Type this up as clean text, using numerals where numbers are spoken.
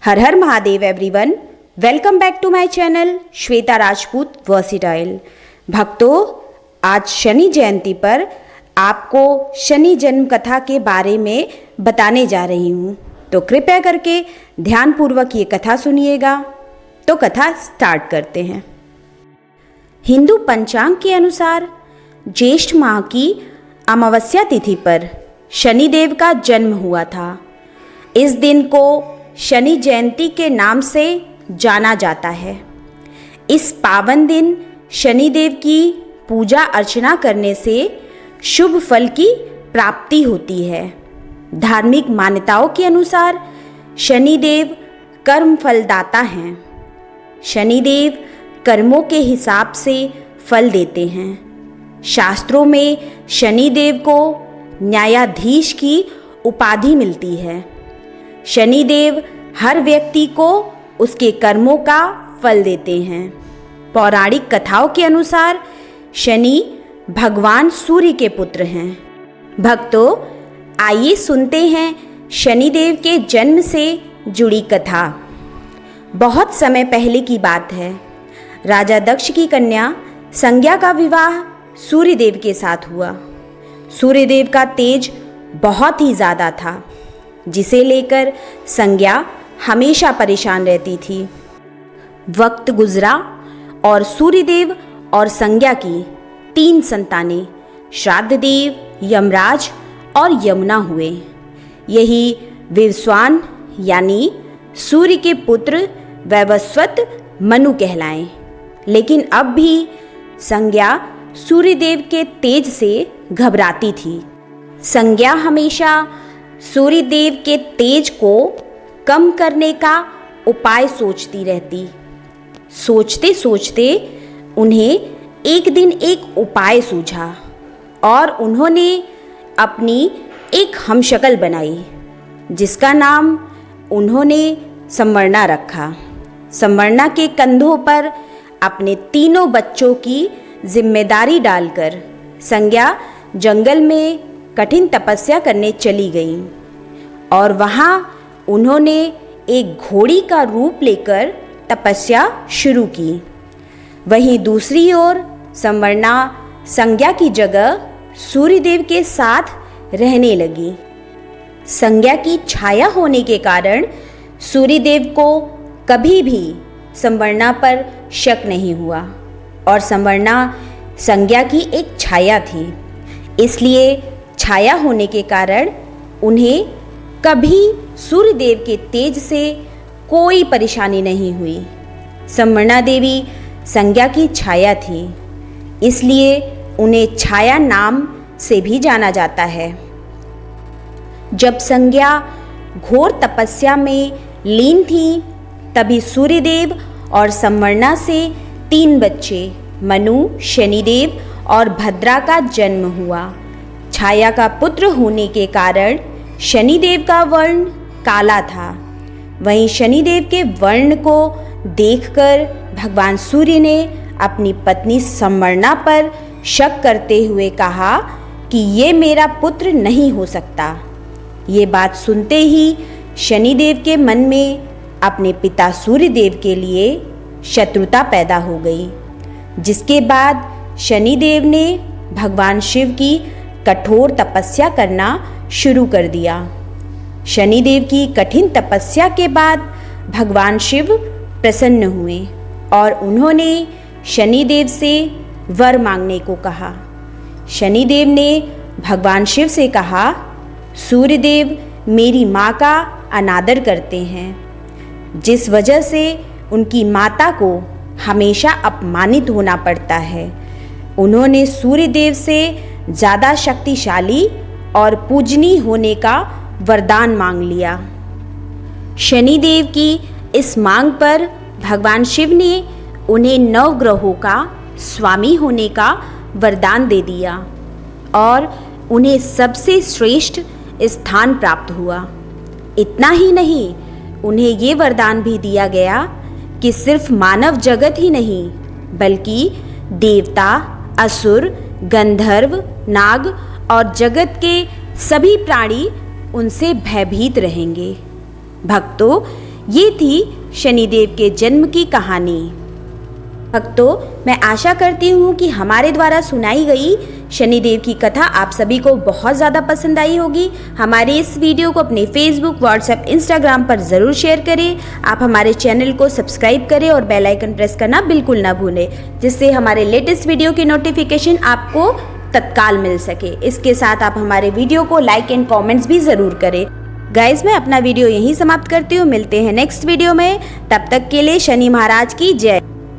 हर हर Mahadev everyone, welcome back to my channel Shweta Rajput versatile. भक्तों, आज शनि जयंती पर आपको शनि जन्म कथा के बारे में बताने जा रही हूँ, तो कृपया करके ध्यानपूर्वक ये कथा सुनिएगा। तो कथा स्टार्ट करते हैं। हिंदू पंचांग के अनुसार ज्येष्ठ माह की अमावस्या तिथि पर शनिदेव का जन्म हुआ था। इस दिन को शनि जयंती के नाम से जाना जाता है। इस पावन दिन शनिदेव की पूजा अर्चना करने से शुभ फल की प्राप्ति होती है। धार्मिक मान्यताओं के अनुसार शनिदेव कर्म फलदाता हैं। शनिदेव कर्मों के हिसाब से फल देते हैं। शास्त्रों में शनिदेव को न्यायाधीश की उपाधि मिलती है। शनिदेव हर व्यक्ति को उसके कर्मों का फल देते हैं। पौराणिक कथाओं के अनुसार शनि भगवान सूर्य के पुत्र हैं। भक्तों, आइए सुनते हैं शनिदेव के जन्म से जुड़ी कथा। बहुत समय पहले की बात है। राजा दक्ष की कन्या संज्ञा का विवाह सूर्यदेव के साथ हुआ। सूर्यदेव का तेज बहुत ही ज़्यादा था, जिसे लेकर संज्ञा हमेशा परेशान रहती थी। वक्त गुजरा और सूर्यदेव और संज्ञा की 3 संतानें श्राद्धदेव, यमराज और यमुना हुए। यही विवस्वान यानी सूर्य के पुत्र वैवस्वत मनु कहलाएं। लेकिन अब भी संज्ञा सूर्यदेव के तेज से घबराती थी। संज्ञा हमेशा सूर्यदेव के तेज को कम करने का उपाय सोचती रहती। सोचते सोचते उन्हें एक दिन एक उपाय सूझा और उन्होंने अपनी एक हमशक्ल बनाई, जिसका नाम उन्होंने संवर्णा रखा। संवर्णा के कंधों पर अपने 3 बच्चों की जिम्मेदारी डालकर संज्ञा जंगल में कठिन तपस्या करने चली गई और वहाँ उन्होंने एक घोड़ी का रूप लेकर तपस्या शुरू की। वहीं दूसरी ओर संवर्णा संज्ञा की जगह सूर्यदेव के साथ रहने लगी। संज्ञा की छाया होने के कारण सूर्यदेव को कभी भी संवर्णा पर शक नहीं हुआ और संवर्णा संज्ञा की एक छाया थी। इसलिए छाया होने के कारण उन्हें कभी सूर्यदेव के तेज से कोई परेशानी नहीं हुई। संवर्णा देवी संज्ञा की छाया थी, इसलिए उन्हें छाया नाम से भी जाना जाता है। जब संज्ञा घोर तपस्या में लीन थी, तभी सूर्यदेव और संवर्णा से 3 बच्चे मनु, शनिदेव और भद्रा का जन्म हुआ। छाया का पुत्र होने के कारण शनिदेव का वर्ण काला था। वहीं शनिदेव के वर्ण को देखकर भगवान सूर्य ने अपनी पत्नी संवर्णा पर शक करते हुए कहा कि ये मेरा पुत्र नहीं हो सकता। ये बात सुनते ही शनिदेव के मन में अपने पिता सूर्यदेव के लिए शत्रुता पैदा हो गई, जिसके बाद शनिदेव ने भगवान शिव की कठोर तपस्या करना शुरू कर दिया। शनिदेव की कठिन तपस्या के बाद भगवान शिव प्रसन्न हुए और उन्होंने शनिदेव से वर मांगने को कहा। शनिदेव ने भगवान शिव से कहा, सूर्यदेव मेरी माँ का अनादर करते हैं, जिस वजह से उनकी माता को हमेशा अपमानित होना पड़ता है। उन्होंने सूर्यदेव से ज़्यादा शक्तिशाली और पूजनीय होने का वरदान मांग लिया। शनिदेव की इस मांग पर भगवान शिव ने उन्हें 9 ग्रहों का स्वामी होने का वरदान दे दिया और उन्हें सबसे श्रेष्ठ स्थान प्राप्त हुआ। इतना ही नहीं, उन्हें ये वरदान भी दिया गया कि सिर्फ मानव जगत ही नहीं, बल्कि देवता, असुर, गंधर्व, नाग और जगत के सभी प्राणी उनसे भयभीत रहेंगे। भक्तों, ये थी शनिदेव के जन्म की कहानी। भक्तों, मैं आशा करती हूँ कि हमारे द्वारा सुनाई गई शनिदेव की कथा आप सभी को बहुत ज़्यादा पसंद आई होगी। हमारे इस वीडियो को अपने फेसबुक, व्हाट्सएप, इंस्टाग्राम पर ज़रूर शेयर करें। आप हमारे चैनल को सब्सक्राइब करें और बेल आइकन प्रेस करना बिल्कुल ना भूलें, जिससे हमारे लेटेस्ट वीडियो की नोटिफिकेशन आपको तत्काल मिल सके। इसके साथ आप हमारे वीडियो को लाइक एंड कॉमेंट्स भी ज़रूर करें। गाइज, मैं अपना वीडियो यहीं समाप्त करती हूँ। मिलते हैं नेक्स्ट वीडियो में, तब तक के लिए शनि महाराज की जय।